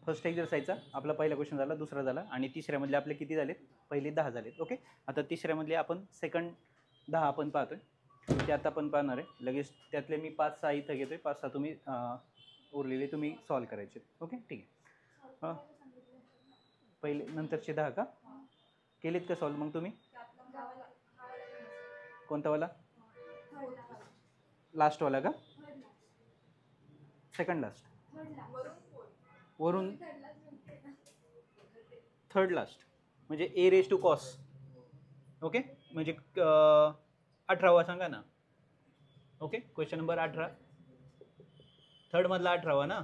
First एक्झरसाइजचा आपला पहिला question झाला, दुसरा झाला आणि तिसऱ्यामधले आपले किती झालेत? पहिले 10 झालेत. ओके, आता तिसऱ्यामधले आपण सेकंड 10 आपण पाहतोय, ते आता आपण पाहणार आहे लगेच. त्यातले मी 5-6 इथं घेतोय, 5-6 तुम्ही उरलेले तुम्ही सॉल्व करायचे. ओके ठीक आहे. पहिले नंतरचे 10 का केलेत का सॉल्व मग तुम्ही? कोणता वाला? लास्टवाला का? सेकंड लास्ट वरून थर्ड लास्ट म्हणजे ए रेज टू कॉस. ओके, म्हणजे 18वा सांगा ना. ओके, क्वेश्चन नंबर 18 थर्ड मधला 18वा ना.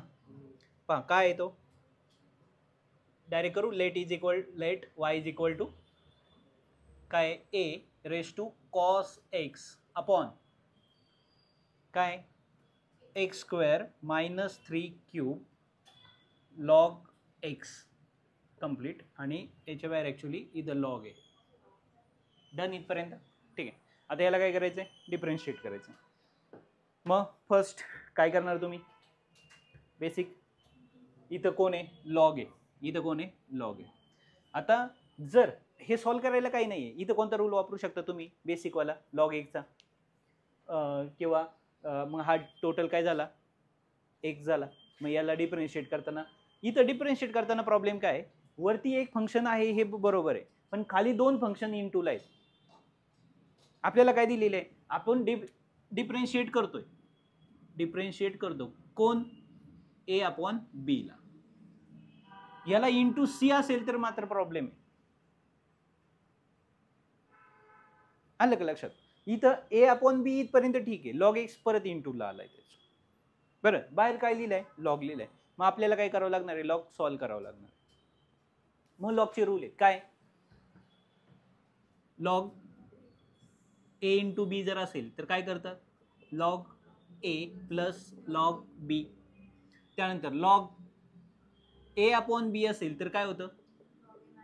पहा काय आहे तो, डायरेक्ट करू. Let Y is equal to काय? A raise to cos X upon काय? X square minus 3 cube log X complete, आणि याच्या बाहेर ॲक्च्युली इथं लॉग आहे. डन इथपर्यंत ठीक आहे. आता याला काय करायचं आहे? डिफरन्शिएट करायचं. मग फर्स्ट काय करणार तुम्ही? बेसिक इथं कोण आहे? लॉग आहे. इथं कोण आहे? लॉग आहे. आता जर हे सॉल्व करायला काही नाही आहे, इथं कोणता रूल वापरू शकता तुम्ही? बेसिकवाला लॉग एकचा, किंवा मग हा टोटल काय झाला? एक्स झाला. मग याला डिफरन्शिएट करताना, इथं डिफरन्शिएट करताना प्रॉब्लेम काय आहे? वरती एक फंक्शन आहे हे बरोबर आहे, पण खाली 2 फंक्शन इनटूला आहेत. आपल्याला काय दिलेलं आहे? आपण डिफरन्शिएट करतोय. डिफरन्शिएट करतो कोण? ए अपॉन बी ला. याला इंटू सी असेल तर मात्र प्रॉब्लेम आहे. आलं का लक्षात? इथं ए अपॉन बी इथपर्यंत ठीक आहे, लॉग एक्स परत इंटूला आलाय त्याचं. बरं, बाहेर काय लिहिलंय? लॉग लिहिलंय. मग आपल्याला काय करावं लागणार आहे? लॉग सॉल्व्ह करावं लागणार. मग लॉगचे रूल आहेत काय? लॉग ए इंटू बी जर असेल तर काय करतात? लॉग ए प्लस लॉग बी. त्यानंतर लॉग ए अपॉन बी असेल तर काय होतं?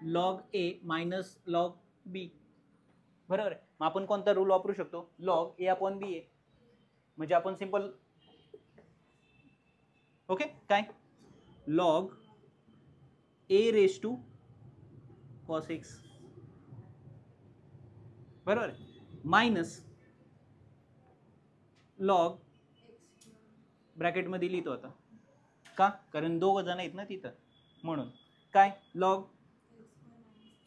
लॉग ए मायनस लॉग बी. बरोबर आहे. मग आपण कोणता रूल वापरू शकतो? लॉग ए अपॉन बी आहे, म्हणजे आपण सिंपल ओके काय? Log A raise to cos x, बरोबर आहे, मायनस लॉग ब्रॅकेटमध्ये लिहितो आता का? कारण 2 जण आहेत ना तिथं, म्हणून काय? Log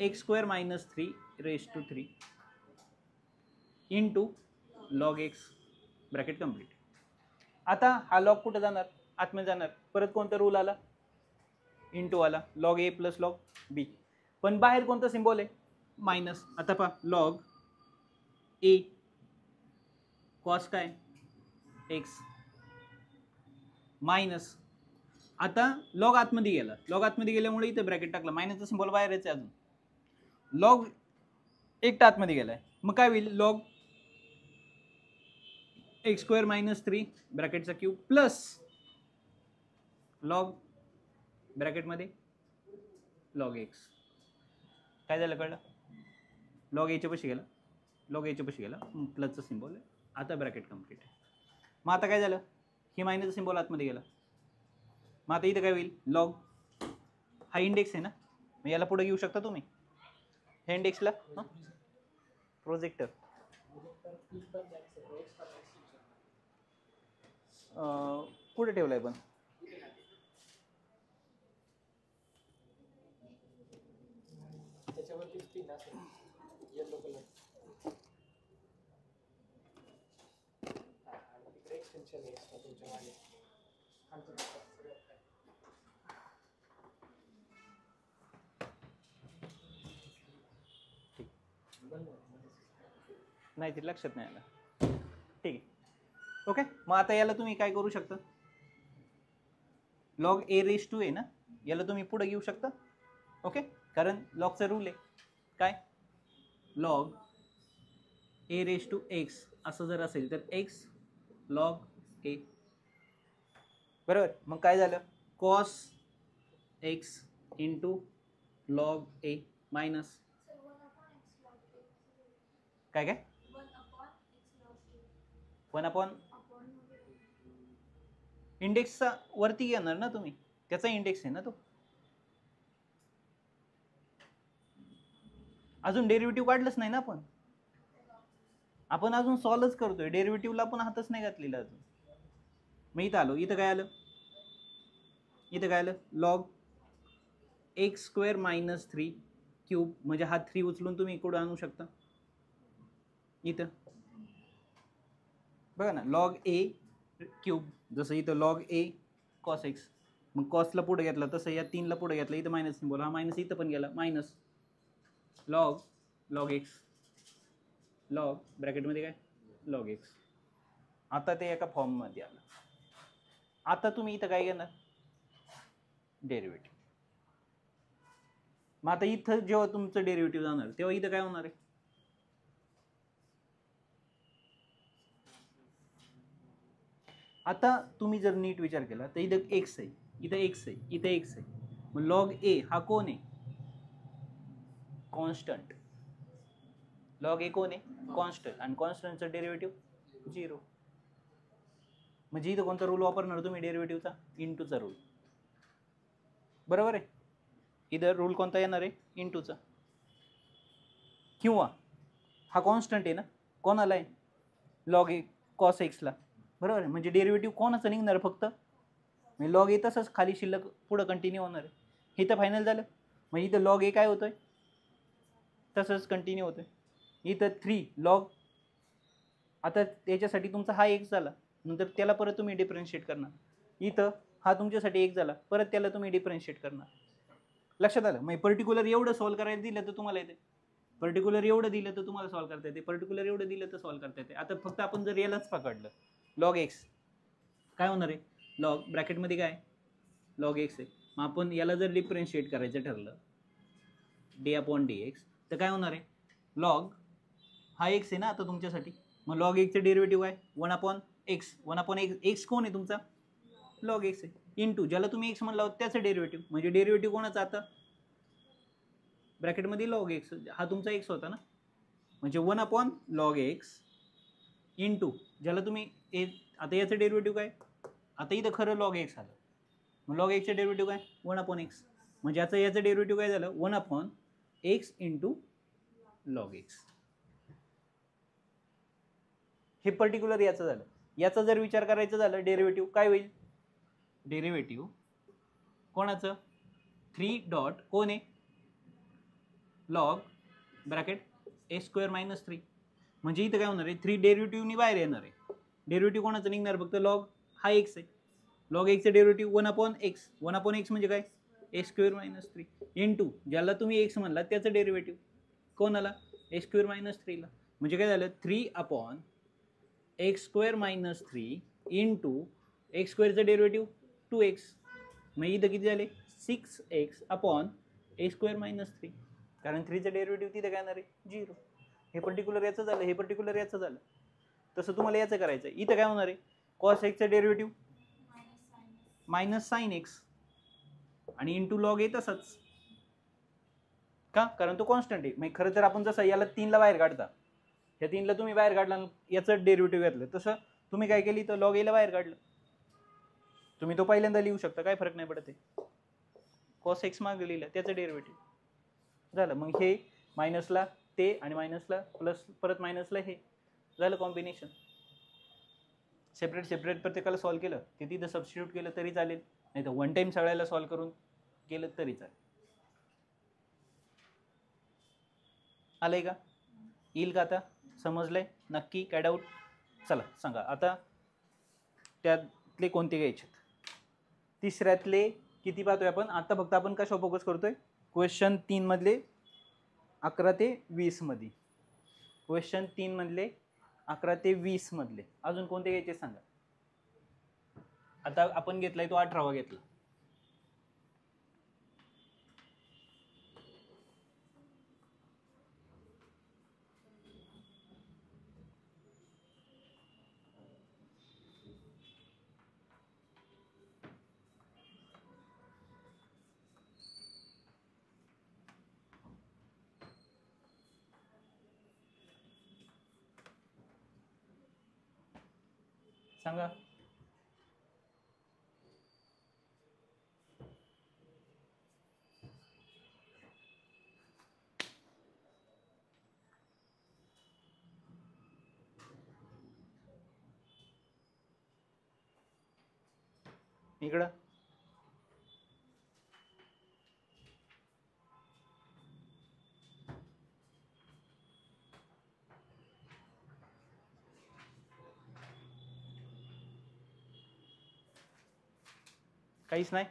x square minus 3 raise to 3 into log x bracket complete. आता हा लॉग कुठं जाणार? आतमध्ये जाणार. परत कोणता रूल आला? इंटू आला. लॉग ए प्लस लॉग बी. पण बाहेर कोणता सिम्बॉल आहे? मायनस. आता पहा, लॉग ए कॉस काय? एक्स मायनस, आता लॉग आतमध्ये गेला. लॉग आतमध्ये गेल्यामुळे इथे ब्रॅकेट टाकला, मायनसचा सिम्बॉल बाहेरच आहे अजून. लॉग एकटा आतमध्ये गेलाय, मग काय होईल? लॉग एक्स स्क्वेअर मायनस 3 ब्रॅकेटचा क्यूब प्लस लॉग ब्रॅकेटमध्ये लॉग एक्स. काय झालं कळलं? लॉग एच्या पशी गेला, लॉग एच्या पशी गेला, प्लसचा सिम्बॉल आहे. आता ब्रॅकेट कंप्लीट आहे. मग आता काय झालं? ही मायनसचा सिम्बॉल आतमध्ये गेला. मग आता इथं काय होईल? लॉग हा इंडेक्स आहे ना, मग याला पुढे घेऊ शकता तुम्ही. ह्या इंडेक्सला प्रोजेक्टर कुठे ठेवलाय? पण नाही, ते लक्षात नाही आलं. ठीक आहे, ओके. मग आता याला तुम्ही काय करू शकता? लॉग ए रेज टू आहे ना, याला तुम्ही पुढे घेऊ शकता. ओके, कारण लॉगचा रूल आहे काय? Log A raise to x असं जर असेल तर एक्स लॉग ए, बरोबर. मग काय झालं? कॉस एक्स इंटू लॉग ए मायनस काय काय? 1 अपॉन इंडेक्सचा वरती घेणार ना तुम्ही, त्याचा इंडेक्स आहे ना तो. अजून डेरिव्हेटिव्ह काढलंच नाही ना आपण अजून सॉल्वच करतोय, डेरिव्हेटिव्हला पण हातच नाही घातलेला अजून. मग इथं आलो, इथं काय आलं log x square minus 3 cube, म्हणजे हा 3 उचलून तुम्ही इकडे आणू शकता. इथं बघा ना, लॉग ए क्यूब, जसं इथं लॉग ए कॉस एक्स, मग कॉसला पुढे घेतला तसं या 3ला पुढे घेतला, इथं मायनस सिम्बॉल, हा मायनस इथं पण गेला, मायनस लॉग एक्स, लॉग ब्रॅकेटमध्ये काय लॉग एक्स. आता ते एका फॉर्ममध्ये आलं. आता तुम्ही इथं काय घेणार डेरिव्हेटिव्ह. मग आता इथं जेव्हा तुमचं डेरिव्हेटिव्ह जाणार तेव्हा इथं काय होणार आहे, आता तुम्ही जर नीट विचार केला तर इथं एक्स आहे, इथं एक्स आहे, इथं एक्स आहे. मग लॉग ए हा कोण आहे, कॉन्स्टंट. लॉग ए कोण आहे, कॉन्स्टंट, आणि कॉन्स्टंटचं डेरिव्हेटिव्ह 0. म्हणजे इथं कोणता रूल वापरणार तुम्ही डेरिव्हेटिव्हचा, इंटूचा रूल. बरोबर आहे, इथं रूल कोणता येणार आहे, इंटूचा. किंवा हा कॉन्स्टंट आहे ना, कोणाला आहे, लॉग ए कॉस एक्सला. बरोबर आहे, म्हणजे डेरिव्हेटिव्ह कोणाचं निघणार फक्त, म्हणजे लॉग ए तसंच खाली शिल्लक पुढं कंटिन्यू होणार आहे. हे तर फायनल झालं. मग इथं लॉग ए काय होतोय, तसंच कंटिन्यू होतोय. इथं 3 लॉग, आता त्याच्यासाठी तुमचा हा एक्स झाला, नंतर त्याला परत तुम्ही डिफरन्शिएट करणार. इथं हा तुमच्यासाठी एक झाला, परत त्याला तुम्ही डिफरन्शिएट करणार. लक्षात आलं. मग पर्टिक्युलर एवढं सॉल्व्ह करायला दिलं तर तुम्हाला येते, पर्टिक्युलर एवढं दिलं तर तुम्हाला सॉल्व्ह करता येते, पर्टिक्युलर एवढं दिलं तर सॉल्व्ह करता येते. आता फक्त आपण जर यालाच पकडलं, लॉग एक्स काय होणार आहे, लॉग ब्रॅकेटमध्ये काय लॉग एक्स आहे. मग आपण याला जर डिफरन्शिएट करायचं ठरलं डी अपॉन डी एक्स, तर काय होणार आहे, लॉग हा एक्स आहे ना आता तुमच्यासाठी, मग लॉग एक्सचं डेरिव्हेटिव्ह आहे 1 upon X. 1 upon x, x कोण आहे तुमचा, लॉग एक्स आहे, इंटू ज्याला तुम्ही एक्स म्हणला त्याचं डेरिव्हेटिव्ह, म्हणजे डेरिव्हेटिव्ह कोणाचा आता ब्रॅकेटमध्ये लॉग एक्स, हा तुमचा एक्स होता ना, म्हणजे 1 अपॉन लॉग एक्स इंटू ज्याला तुम्ही आता याचं डेरिव्हेटिव्ह काय, आता इथं खरं लॉग एक्स आलं, मग लॉग एक्सचं डेरिव्हेटिव्ह काय 1 अपॉन एक्स, म्हणजे याचं डेरिव्हेटिव्ह काय झालं 1 upon x into log x. हे पर्टिक्युलर याचं झालं. याचा जर विचार करायचा झालं डेरिव्हेटिव्ह काय होईल, डेरिव्हेटिव्ह कोणाचं 3 डॉट कोण आहे log bracket A square minus 3, म्हणजे इथं काय होणार आहे 3 डेरिव्हेटिव्हनी बाहेर येणार आहे. डेरिव्हेटिव्ह कोणाचं निघणार, फक्त लॉग हा एक्स आहे, लॉग एक्सचं derivative 1 upon X. 1 upon X म्हणजे काय ए स्क्वेअर मायनस 3 इंटू ज्याला तुम्ही एक्स म्हणला त्याचं डेरिव्हेटिव्ह कोणाला ए स्क्वेअर मायनस 3ला, म्हणजे काय झालं 3 upon X square minus 3 into X स्क्वेअरचं डेरिव्हेटिव्ह 2x. मग इथं किती झाले 6x अपॉन ए स्क्वेअर मायनस 3, कारण 3चं डेरिव्हेटिव्ह तिथे काय येणार आहे 0. हे पर्टिक्युलर याचं झालं, हे पर्टिक्युलर याचं झालं. तसं तुम्हाला याचं करायचं, इथं काय होणार आहे कॉस एक्सचं डेरिव्हेटिव्ह मायनस साइन एक्स आणि इंटू लॉग ए तसंच का, कारण तो कॉन्स्टंट आहे. मग खरं तर आपण जसं याला 3ला बाहेर काढता, ह्या 3ला तुम्ही बाहेर काढला, याचं डेरिव्हेटिव्ह घेतलं, तसं तुम्ही काय केली तर लॉग एला बाहेर काढलं. तुम्ही तो पहिल्यांदा लिहू शकता, काय फरक नाही पडत आहे. कॉस एक्स मागे लिहिलं त्याचं डेरिव्हेटिव्ह झालं. मग हे मायनसला ते आणि मायनसला प्लस, परत मायनसला हे झालं कॉम्बिनेशन. सेपरेट सेपरेट प्रत्येकाला सॉल्व्ह केलं की तिथं सबस्टिट्यूट केलं तरी चालेल, नाही तर वन टाइम सगळ्याला सॉल्व्ह करून केलं तरी चालेल. आलंय का, येईल का आता, समजलंय नक्की, काय डाऊट, चला सांगा आता त्यातले कोणते घ्यायचे. तिसऱ्यातले किती पाहतोय आपण आता, फक्त आपण कशावर फोकस करतोय, क्वेश्चन 3 मधले 11 ते 20 मध्ये, क्वेश्चन 3 मधले 11 ते 20 मधले अजून कोणते घ्यायचे सांगा. आता आपण घेतलाय तो 18वा घेतला. सांगा. इकडं काहीच नाही.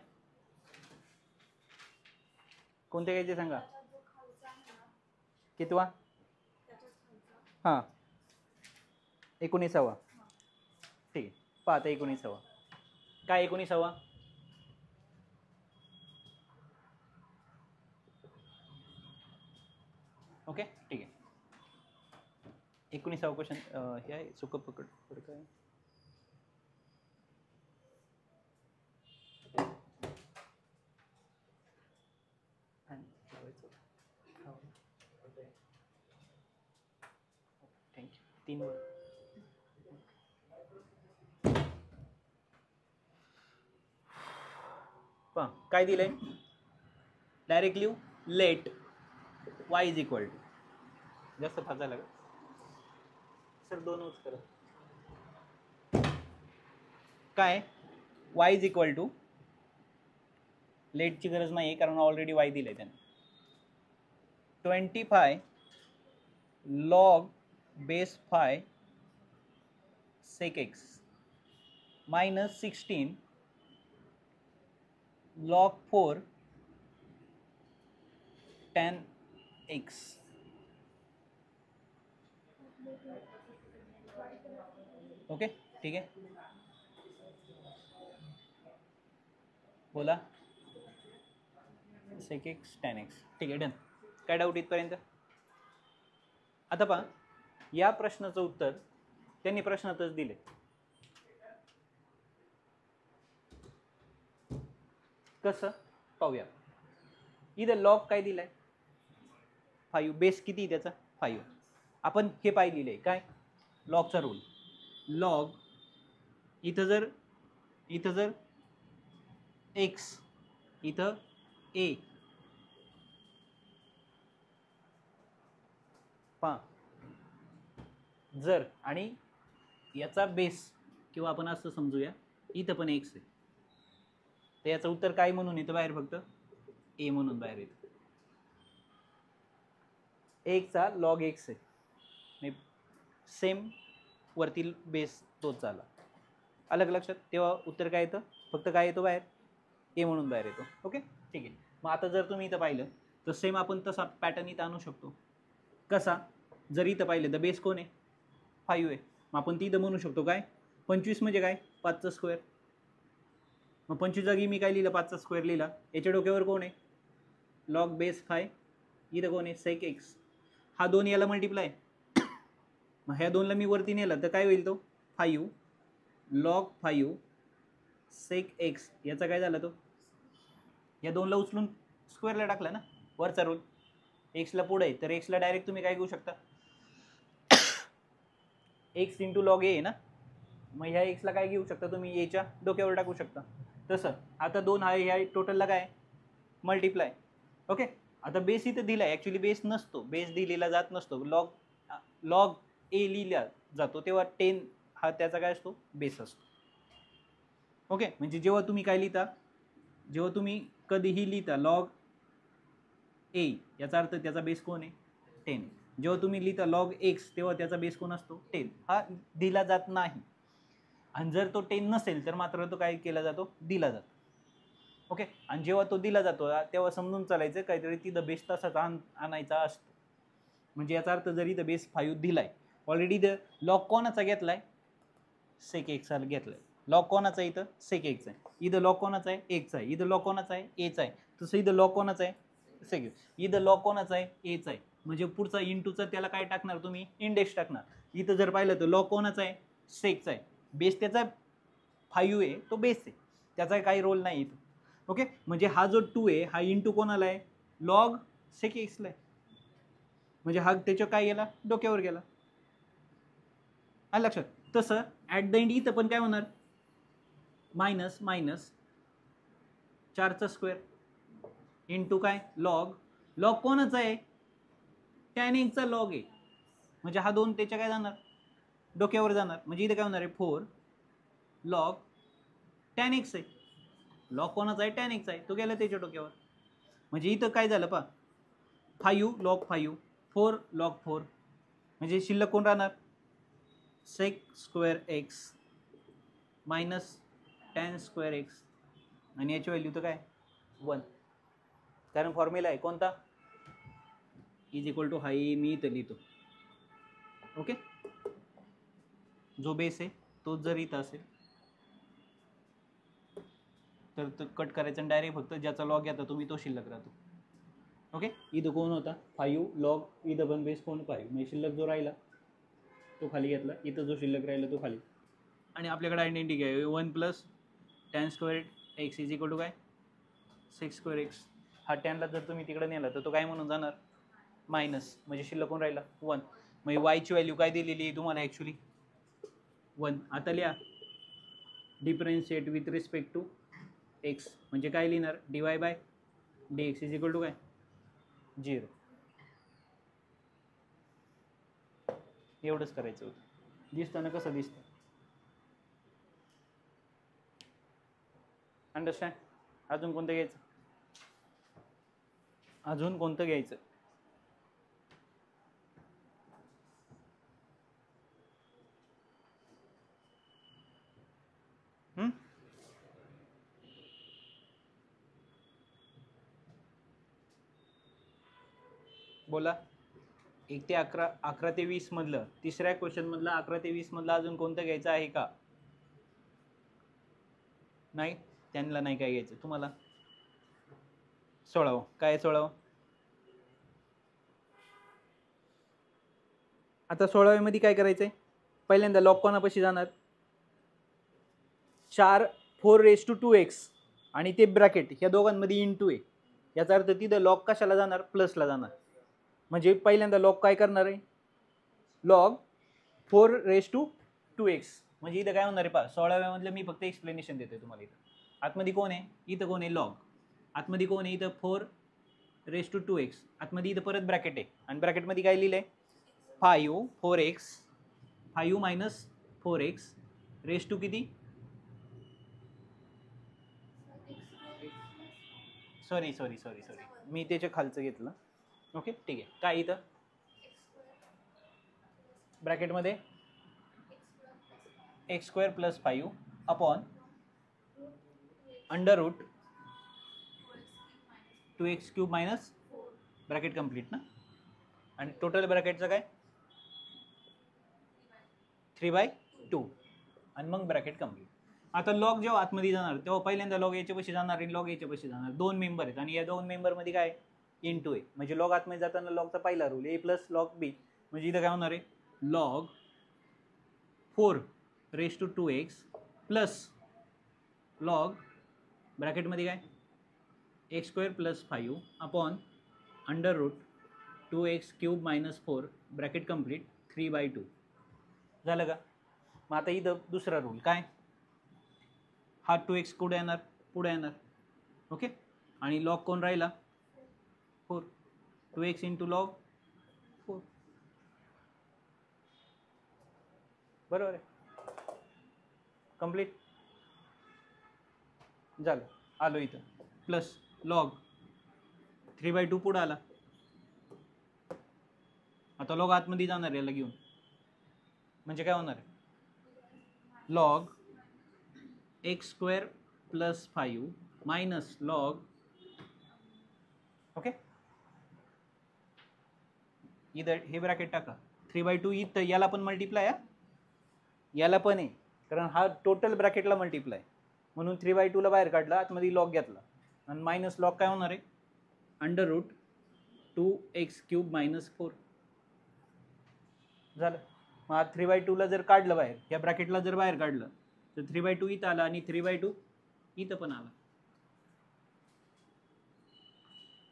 कोणते घ्यायचे सांगा. कितवा? हां 19वा. ठीक आहे, पाहता 19वा. काय 19वा? ओके ठीक आहे. 19वा क्वेश्चन हे आहे सुकं पकड काय. थँक्यू. 3 वर पहा काय दिलंय. डायरेक्ट लिहू. Let y is equal to, जास्त फाजायला का सर 2च करा. काय y इज इक्वल टू, लेटची गरज नाही आहे कारण ऑलरेडी y दिलंय त्याने. 25 log base 5 sec x minus 16 log 4 tan x. Okay ठीक आहे, बोला. sec x tan x. ठीक आहे, डन. काय डाऊट इथपर्यंत? आता पहा या प्रश्नाचं उत्तर त्यांनी प्रश्नातच दिले. कसं पाहूया. इथं लॉग काय दिलाय 5, बेस किती त्याचा 5. आपण हे पाहिलेलं आहे काय लॉगचा रूल. लॉग इथं जर x इथं a पहा जर आणि याचा बेस किंवा आपण असं समजूया इथं पण x आहे तर याचं उत्तर काय म्हणून येतं बाहेर, फक्त a म्हणून बाहेर येतं. एक चा लॉग x आहे, सेम वरतील बेस तोच झाला. अलग लक्षात. तेव्हा उत्तर काय येतं, फक्त काय येतो बाहेर a म्हणून बाहेर येतो. ओके ठीक आहे. मग आता जर तुम्ही इथं पाहिलं तर सेम आपण तसा पॅटर्न इथं आणू शकतो. कसा, जर इथं पाहिलं तर बेस कोण आहे 5 आहे. मग आपण तिथं म्हणू शकतो काय 25 म्हणजे काय 5चा स्क्वेअर. मग 25 जागी मी काय लिहिलं 5चा स्क्वेअर लिहिला. याच्या डोक्यावर कोण आहे लॉग बेस 5, इथं कोण आहे सेक एक्स. हा 2 याला मल्टिप्लाय, मग ह्या 2ला मी वरती नेलं तर काय होईल तो 5 लॉग 5 सेक एक्स. याचा काय झाला तो, या 2ला उचलून स्क्वेअरला टाकला ना वरचा रूल. एक्सला पुढे आहे तर एक्सला डायरेक्ट तुम्ही काय घेऊ शकता एक्स इंटू लॉग ए ना. मग ह्या एक्सला काय घेऊ शकता तुम्ही एच्या डोक्यावर टाकू शकता. तसं आता 2 आहे ह्या टोटलला काय मल्टिप्लाय. ओके आता बेस इथं दिलाय, ॲक्च्युली बेस नसतो, बेस दिलेला जात नसतो. लॉग ए लिहिला जातो तेव्हा 10 हा त्याचा काय असतो बेस असतो. ओके म्हणजे जेव्हा तुम्ही काय लिहिता, जेव्हा तुम्ही कधीही लिहिता लॉग ए याचा अर्थ त्याचा बेस कोण आहे 10. जेव्हा तुम्ही लिहिता लॉग एक्स तेव्हा त्याचा बेस कोण असतो 10. हा दिला जात नाही. आणि जर तो 10 नसेल तर मात्र तो काय केला जातो दिला जातो. ओके आणि जेव्हा तो दिला जातो तेव्हा समजून चालायचं काहीतरी तिथं बेस तसाच आणायचा असतो. म्हणजे याचा अर्थ जरी द बेस 5 दिलाय ऑलरेडी, द लॉग कोणाचा घेतलाय सेक एक्सला घेतलाय. लॉग कोणाचा इथं सेक एक्स आहे, इथं लॉग कोणाचा आहे एक्सचा आहे, इथं लॉग कोणाचा आहे एचा आहे. तसं इथं लॉग कोणाचा आहे सेक, इथं लॉग कोणाचा आहे एचा आहे. म्हणजे पुढचा इंटूचा त्याला काय टाकणार तुम्ही इंडेक्स टाकणार. इथं जर पाहिलं तर लॉग कोणाचा आहे सेकचा आहे, बेस त्याचा 5 आहे तो बेस आहे, त्याचा काही रोल नाही इथं. ओके म्हणजे हा जो 2 आहे हा इंटू कोणाला आहे लॉग सेक एक्सला आहे. म्हणजे हा त्याच्या काय गेला डोक्यावर गेला. लक्षात. तसं ॲट द एंड इथं पण काय होणार मायनस मायनस 4चा स्क्वेअर इंटू काय लॉग, लॉग कोणाचा आहे टॅन एक्सचा लॉग आहे. म्हणजे हा 2 त्याच्या काय जाणार डोक्यावर जाणार. म्हणजे इथं काय होणार आहे 4 लॉग टॅन एक्स आहे. लॉग कोणाचा आहे, tan x आहे, तो गेला त्याच्या डोक्यावर. म्हणजे इथं काय झालं पहा, 5 log 5, 4 log 4, म्हणजे शिल्लक कोण राहणार, sec square x minus tan square x, आणि याची व्हॅल्यू तर काय 1, कारण फॉर्म्युला आहे कोणता, इज इक्वल टू हाई मी इथं लिहितो. ओके, जो बेस आहे तोच जर इथं असेल तर तो कट करायचा आणि डायरेक्ट फक्त ज्याचा लॉग येतो तुम्ही तो शिल्लक राहतो. ओके, इथं कोण होता 5 लॉग, इथं पण बेस कोण 5, म्हणजे शिल्लक जो राहिला तो खाली घेतला, इथं जो शिल्लक राहिला तो खाली. आणि आपल्याकडे आयडेंटिटी आहे 1 plus tan square x is equal to काय, सेक स्क्वेअर एक्स. हा टॅनला जर तुम्ही तिकडे नेला तर तो काय म्हणून जाणार, मायनस, म्हणजे शिल्लक कोण राहिला 1. म्हणजे वायची व्हॅल्यू काय दिलेली आहे तुम्हाला ॲक्च्युली 1. आता लिहा differentiate with respect to x, म्हणजे काय लिहिणार, dy by dx is equal to काय 0. एवढंच करायचं होतं. दिसतं ना कसं दिसतं, अंडरस्टँड. अजून कोणतं घ्यायचं, अजून कोणतं घ्यायचं, बोला. 1 ते 11, 11 ते 20 मधलं, तिसऱ्या क्वेश्चन मधलं 11 ते 20 मधलं अजून कोणतं घ्यायचं आहे का, नाही, त्यांना नाही काय घ्यायचं. तुम्हाला 16, काय 16, आता 16 मध्ये काय करायचंय, पहिल्यांदा लॉग कोणापाशी जाणार, 4 4 आणि ते ब्रॅकेट ह्या दोघांमध्ये इंटू आहे, याचा अर्थ तिथं लॉग कशाला जाणार, प्लसला जाणार. म्हणजे पहिल्यांदा लॉग काय करणार आहे, लॉग 4 म्हणजे इथं काय होणार आहे पहा, 16व्या मधलं मी फक्त एक्सप्लेनेशन देतोय तुम्हाला. इथं आतमध्ये कोण आहे, इथं कोण आहे लॉग, आतमध्ये कोण आहे, इथं 4 आतमध्ये इथं परत ब्रॅकेट आहे, आणि ब्रॅकेटमध्ये काय लिहिलंय 5 मायनस 4x रेस टू किती, सॉरी मी त्याच्या खालचं घेतलं. ओके ठीक आहे, काय इथं ब्रॅकेटमध्ये x² + 5 upon under root 2x³ minus bracket complete ना, आणि टोटल ब्रॅकेटचं काय 3/2 आणि मग ब्रॅकेट कंप्लीट. आता लॉग जेव्हा आतमध्ये जाणार तेव्हा पहिल्यांदा लॉग याच्या पाशी जाणार आणि लॉग याच्या पाशी जाणार, 2 मेंबर आहेत, आणि या 2 मेंबरमध्ये काय इंटू आहे, म्हणजे लॉग आतमध्ये जाताना लॉगचा पहिला रूल a + log b, म्हणजे इथं काय होणार आहे लॉग 4 प्लस लॉग ब्रॅकेटमध्ये काय x² + 5 upon under root 2x³ minus 4 bracket complete 3/2. झालं का. मग आता इथं दुसरा रूल काय, हा 2x पुढे येणार. ओके, आणि लॉग कोण राहिला 4, 2x इंटू लॉग 4, बरोबर आहे, कंप्लीट झालं. आलो इथं प्लस लॉग 3/2 पुढे आला, आता लॉग आतमध्ये जाणार याला घेऊन, म्हणजे काय होणार आहे log x² + 5 minus log, okay इथं हे ब्रॅकेट टाका 3/2, इथं याला पण मल्टिप्लाय, याला पण आहे, कारण हा टोटल ब्रॅकेटला मल्टिप्लाय, म्हणून 3/2 ला बाहेर काढला, आतमध्ये लॉग घेतला, आणि मायनस लॉग काय होणार आहे अंडर रूट 2x³ मायनस 4. झालं. मग 3/2 ला जर काढलं बाहेर, या ब्रॅकेटला जर बाहेर काढलं तर 3/2 इथं आला आणि 3/2 इथं पण आला.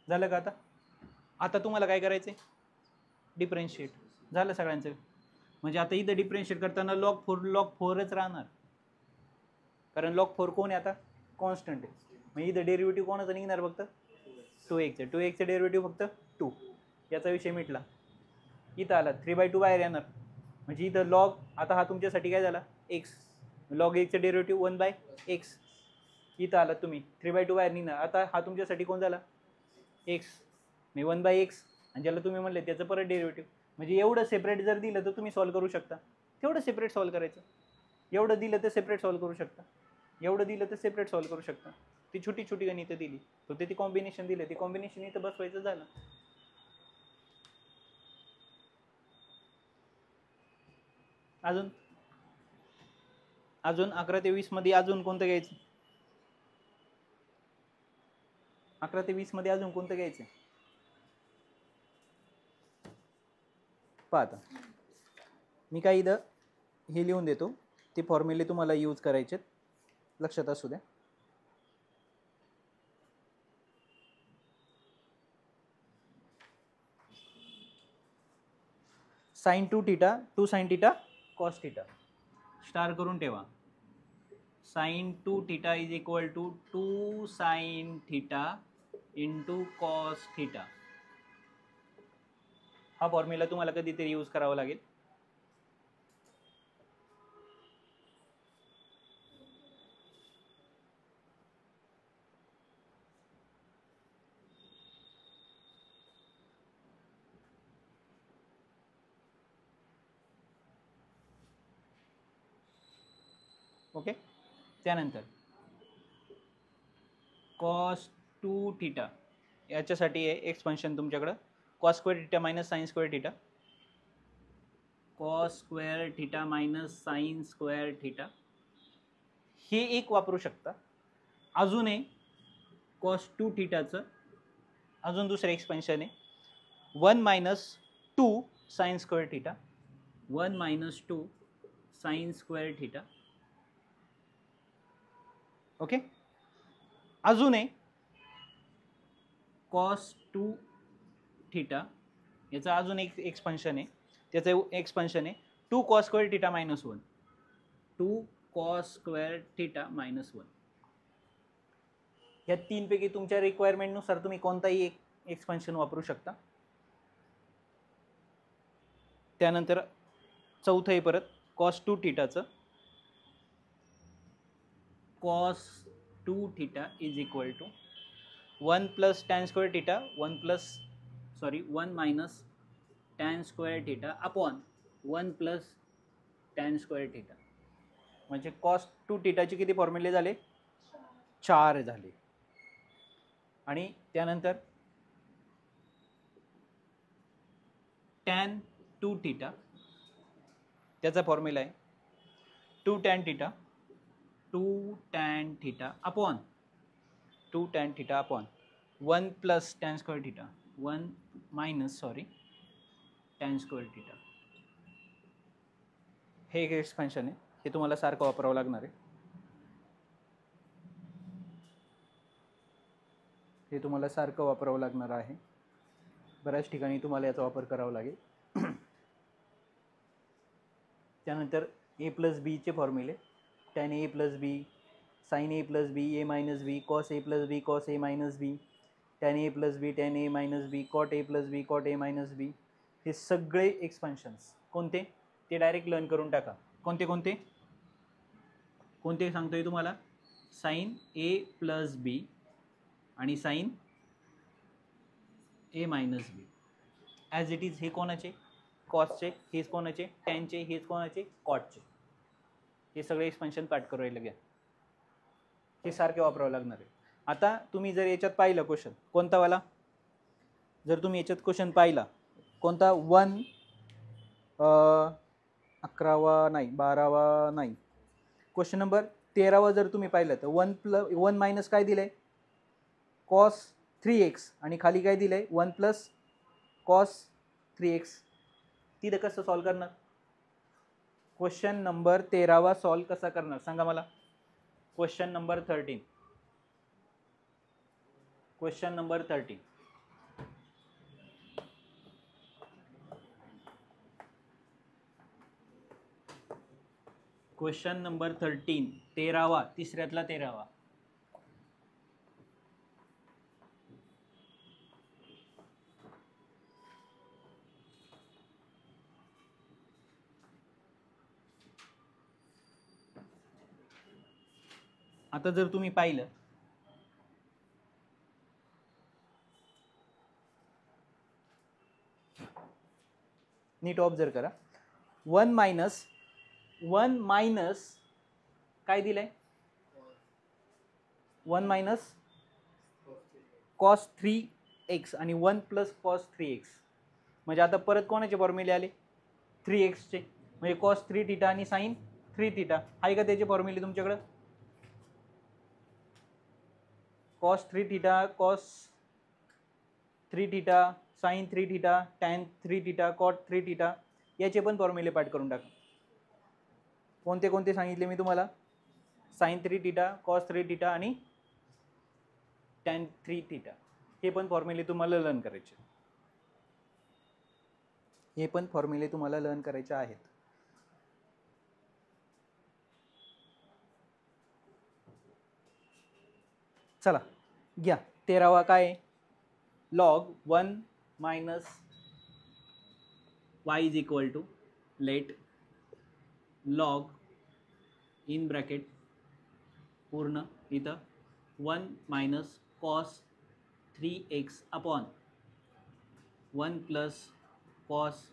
झालं का. आता तुम्हाला काय करायचंय डिफरन्शिएट, झालं सगळ्यांचं. म्हणजे आता इथं डिफरन्शिएट करताना लॉग 4च राहणार, कारण लॉग 4 कोण आहे आता कॉन्स्टंट आहे, मग इथं डेरिव्हेटिव्ह कोणाचं निघणार फक्त 2x डेरिव्हेटिव्ह फक्त 2, याचा विषय मिटला. इथं आला 3/2 बाहेर येणार, म्हणजे इथं लॉग, आता हा तुमच्यासाठी काय झाला x, लॉग 1चं डेरिव्हेटिव्ह 1/x, इथं आलात तुम्ही 3/2 बाहेर निघणार. आता हा तुमच्यासाठी कोण झाला एक्स, मी 1/x, आणि ज्याला तुम्ही म्हणले त्याचं परत डेरिव्हेटिव्ह. म्हणजे एवढं सेपरेट जर दिलं तर तुम्ही सॉल्व्ह करू शकता, तेवढं सेपरेट सॉल्व्ह करायचं. एवढं दिलं तर सेपरेट सॉल्व्ह करू शकता, एवढं दिलं तर सेपरेट सॉल्व्ह करू शकता. ती छोटी छोटी गणितं दिली तर ते कॉम्बिनेशन दिलं, ते कॉम्बिनेशन इथं बसवायचं झालं. अजून अजून 11 ते 20 मध्ये अजून कोणतं घ्यायचं? 11 ते 20 मध्ये अजून कोणतं घ्यायचं? पाहता मी काय इथं हे लिहून देतो, ते फॉर्म्युले तुम्हाला यूज करायचे, लक्षात असू द्या. sin 2 theta 2 sin theta cos theta star करून ठेवा. sin 2 theta is equal to 2 sin theta into cos theta. हा फॉर्म्युला तुम्हाला कधीतरी यूज करावा लागेल. ओके. त्यानंतर cos 2 थीटा याच्यासाठी आहे एक्सपान्शन तुमच्याकडं cos square theta minus sign square theta, cos square theta minus sign square theta, हे एक वापरू शकता. अजून आहे cos 2 थीटाचं अजून दुसरं एक्सपान्शन आहे 1 minus 2 sign square theta, 1 minus 2 sign square theta. Okay. अजून आहे cos 2 थीटा, याचा अजून एक एक्सपान्शन आहे, त्याचं एक्सपान्शन आहे 2 cos square theta minus 1, 2 cos square theta minus 1. या तीनपैकी तुमच्या रिक्वायरमेंटनुसार तुम्ही कोणताही एक एक्सपान्शन वापरू शकता. त्यानंतर चौथं आहे परत cos 2 थीटाचं, cos 2 theta is equal to 1 plus tan square theta 1 minus tan square theta upon 1 plus tan square theta. म्हणजे cos 2 थीटाचे किती फॉर्म्युले झाले? 4 झाले. आणि त्यानंतर tan 2 थीटा, त्याचा फॉर्म्युला आहे 2 tan theta upon 1 plus tan square theta 1 minus tan square theta. हे एक एक्सपान्शन आहे, हे तुम्हाला सारखं वापरावं लागणार आहे. हे तुम्हाला सारखं वापरावं लागणार आहे, बऱ्याच ठिकाणी तुम्हाला याचा वापर करावा लागेल. त्यानंतर a प्लस बीचे फॉर्म्युले tan a plus B, sine a plus B, a minus B, cos a plus B, cos a minus B, tan a plus B, tan a minus B, cot a plus B, cot a minus B. हे सगळे एक्सपान्शन्स कोणते ते direct learn करून टाका. कोणते कोणते कोणते सांगतोय तुम्हाला? साइन a प्लस बी आणि sine a minus B as it is. हे कोणाचे? कॉसचे. हेच कोणाचे? टॅनचे. हेच कोणाचे? कॉटचे. हे सगळे एक्सपान्शन पाठ करू राहिले घ्या, हे सारखे वापरावं लागणार आहे. आता तुम्ही जर याच्यात पाहिलं क्वेश्चन कोणता वाला, जर तुम्ही याच्यात क्वेश्चन पाहिला कोणता 11वा नाही 12वा नाही, क्वेश्चन नंबर 13वा जर तुम्ही पाहिलं तर 1 मायनस काय दिलंय? cos 3x आणि खाली काय दिलंय? 1 प्लस cos 3x. तिथं कसं सॉल्व्ह करणार? क्वेश्चन नंबर 13वा सॉल्व्ह कसा करणार सांगा मला? Question number 13, question number 13. Question number 13, 13वा, तिसऱ्यातला 13वा. आता जर तुम्ही पाहिलं नीट ऑब्झर्व करा, 1 मायनस काय दिलंय, 1 मायनस कॉस 3x आणि 1 प्लस कॉस 3x, म्हणजे आता परत कोणाचे फॉर्म्युले आले, 3x चे, म्हणजे कॉस 3 थीटा आणि साइन 3 थीटा आहे का त्याचे फॉर्म्युले तुमच्याकडे, cos 3 theta, cos 3 theta, sine 3 theta, tan 3 theta, cot 3 theta, याचे पण फॉर्म्युले पाठ करून टाका. कोणते कोणते सांगितले मी तुम्हाला, साइन 3 थीटा, कॉस 3 थीटा आणि टॅन 3 थीटा, हे पण फॉर्म्युले तुम्हाला लर्न करायचे, हे पण फॉर्म्युले तुम्हाला लर्न करायचे आहेत. चला घ्या 13वा काय, log 1 minus y is equal to let log in bracket पूर्ण इथं 1 minus cos 3x upon 1 plus cos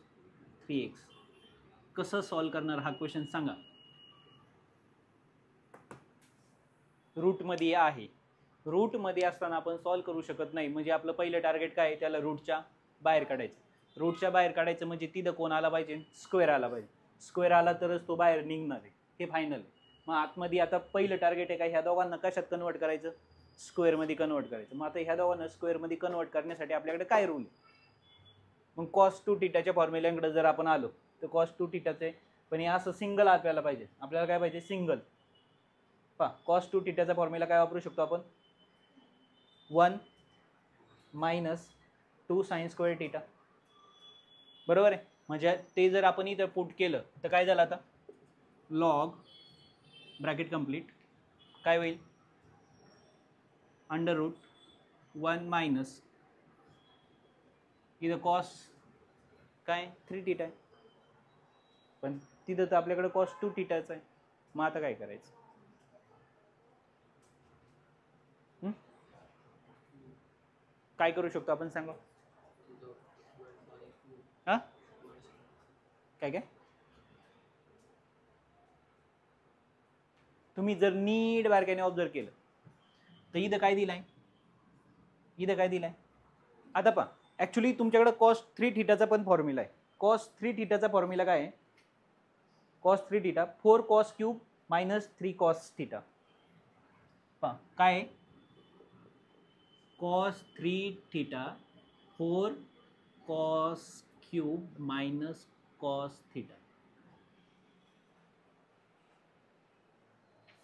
3x. कसं सॉल्व करणार हा क्वेश्चन सांगा. रूटमध्ये आहे, रूटमध्ये असताना आपण सॉल्व करू शकत नाही, म्हणजे आपलं पहिलं टार्गेट काय आहे, त्याला रूटच्या बाहेर काढायचं. रूटच्या बाहेर काढायचं म्हणजे तिथं कोण आला पाहिजे, स्क्वेअर आला पाहिजे. स्क्वेअर आला तरच तो बाहेर निघणार आहे, हे फायनल आहे. मग आतमध्ये आता पहिलं टार्गेट आहे काय, ह्या दोघांना कशात कन्वर्ट करायचं, स्क्वेअरमध्ये कन्वर्ट करायचं. मग आता ह्या दोघांना स्क्वेअरमध्ये कन्वर्ट करण्यासाठी आपल्याकडे काय रूल, मग कॉस 2 थीटाच्या फॉर्म्युल्याकडे जर आपण आलो तर कॉस 2 थीटाचे, पण हे असं सिंगल आपल्याला पाहिजे, आपल्याला काय पाहिजे, सिंगल. पहा कॉस 2 थीटाचा फॉर्म्युला काय वापरू शकतो आपण, 1 मायनस 2 साइन स्क्वेअर थीटा, बरोबर आहे. म्हणजे ते जर आपण इथं पुट केलं तर काय झालं, आता लॉग ब्रॅकेट कंप्लीट काय होईल, अंडर रूट 1 मायनस इथं कॉस काय 3 थीटा आहे, पण तिथं तर आपल्याकडे कॉस 2 थीटाचं आहे. मग आता काय करायचं, काय करू शकतो आपण सांगा, हा काय काय, तुम्ही जर नीट बारकाईने ऑब्झर्व केलं तर इथं काय दिलाय, इथं काय दिलाय. आता पहा ऍक्च्युली तुमच्याकडे कॉस 3 थीटाचा पण फॉर्म्युला आहे. कॉस 3 थीटाचा फॉर्म्युला काय आहे, cos 3 theta 4 cos cube minus 3 cos theta. पहा काय आहे, cos 3 theta 4 cos cube minus cos theta.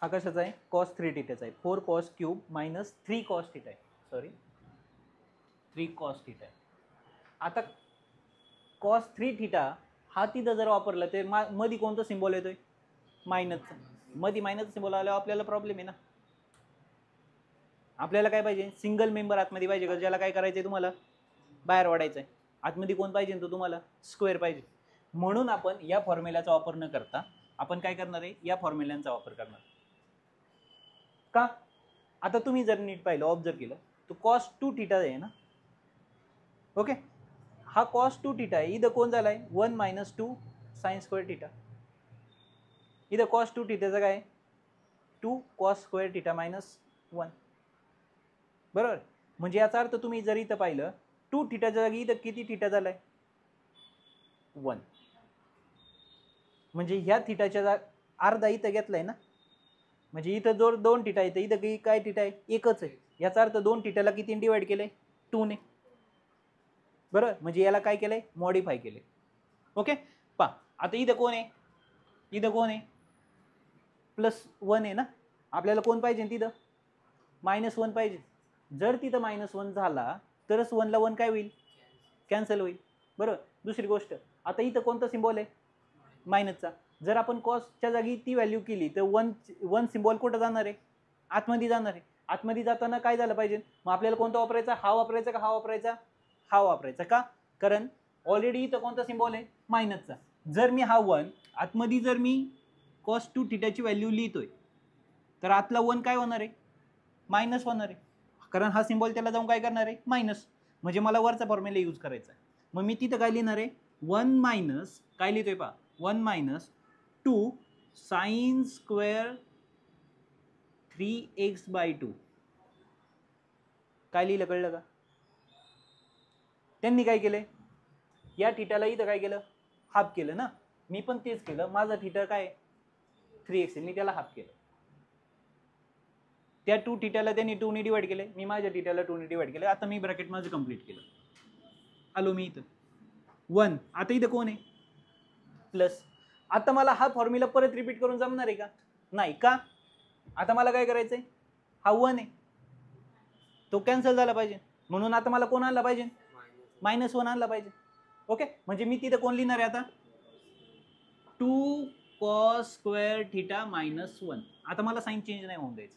हा कशाचा आहे, कॉस 3 थीटाचा आहे. 4 cos cube minus 3 cos theta आहे, सॉरी 3 कॉस थीटा आहे. आता कॉस 3 थीटा हा तिथं जर वापरला तर मध्ये कोणतं सिम्बॉल येतोय, मायनसचा. मध्ये मायनसचा सिम्बॉल आल्यावर आपल्याला प्रॉब्लेम आहे ना. आपल्याला काय पाहिजे, सिंगल मेंबर आतमध्ये पाहिजे का, ज्याला काय करायचंय तुम्हाला, बाहेर वाढायचं आहे. आतमध्ये कोण पाहिजे तो तुम्हाला, स्क्वेअर पाहिजे. म्हणून आपण या फॉर्म्युल्याचा वापर न करता आपण काय करणार आहे, या फॉर्म्युल्यांचा वापर करणार. का, आता तुम्ही जर नीट पाहिलं ऑब्झर्व केलं तर कॉस 2 थीटा आहे ना, ओके. हा कॉस 2 थीटा आहे, इथं कोण झालाय 1 मायनस 2 साइन स्क्वेअर थीटा. इथं कॉस 2 थीटाचं काय 2 कॉस स्क्वेअर थीटा मायनस 1, बरोबर. म्हणजे याचा अर्थ तुम्ही जर इथं पाहिलं 2 थीटाच्या जागी इथं किती थीटा झालाय 1, म्हणजे ह्या थीटाच्या अर्धा इथं घेतलाय ना, म्हणजे इथं जो 2 थीटा आहे इथं काय थीटा आहे, एकच आहे. याचा अर्थ 2 थीटाला किती डिवाइड केलंय, 2 ने, बरोबर. म्हणजे याला काय केलंय, मॉडिफाय केले, ओके. पहा आता इथं कोण आहे, इथं कोण आहे, +1 आहे ना, आपल्याला कोण पाहिजे तिथं, -1 पाहिजे. जर तिथं -1 झाला तरच 1 ला 1 काय होईल, कॅन्सल होईल, बरोबर. दुसरी गोष्ट, आता इथं कोणता सिम्बॉल आहे, मायनसचा. जर आपण कॉसच्या जागी ती व्हॅल्यू केली तर 1 सिम्बॉल कुठं जाणार आहे, आतमध्ये जाणार आहे. आतमध्ये जाताना काय झालं पाहिजे, मग आपल्याला कोणता वापरायचा, हा वापरायचा का हा वापरायचा, हा वापरायचा. का, कारण ऑलरेडी इथं कोणता सिम्बॉल आहे, मायनसचा. जर मी हा 1 आतमध्ये जर मी कॉस 2 थीटाची व्हॅल्यू लिहितोय तर आतला 1 काय होणार आहे, मायनस होणार आहे, कारण हा सिम्बॉल त्याला जाऊन काय करणार आहे, मायनस. म्हणजे मला वरचा फॉर्म्युला यूज करायचा आहे. मग मी तिथं काय लिहिणार आहे, 1 मायनस काय लिहितोय पहा, 1 मायनस 2 साइन स्क्वेअर 3x/2. काय लिहिलं कळलं का? त्यांनी काय केलंय, या थीटाला इथं काय केलं, हाफ केलं ना. मी पण तेच केलं, माझा थीटा काय 3x आहे, मी त्याला हाफ केलं. त्या 2 थीटाला त्यांनी 2 ने डिवाइड केले, मी माझ्या थीटाला 2 ने डिवाइड केलं. आता मी ब्रॅकेट माझं कंप्लीट केलं. आलो मी इथं 1. आता इथं कोण आहे, प्लस. आता मला हा फॉर्म्युला परत रिपीट करून जमणार आहे का, नाही. का, आता मला काय करायचंय, हा 1 आहे, तो कॅन्सल झाला पाहिजे. म्हणून आता मला कोण आणला पाहिजे, -1 आणला पाहिजे. ओके, म्हणजे मी तिथं कोण लिहिणार आहे आता, 2 cos स्क्वेअर थीटा -1. आता मला साइन चेंज नाही होऊन द्यायचं.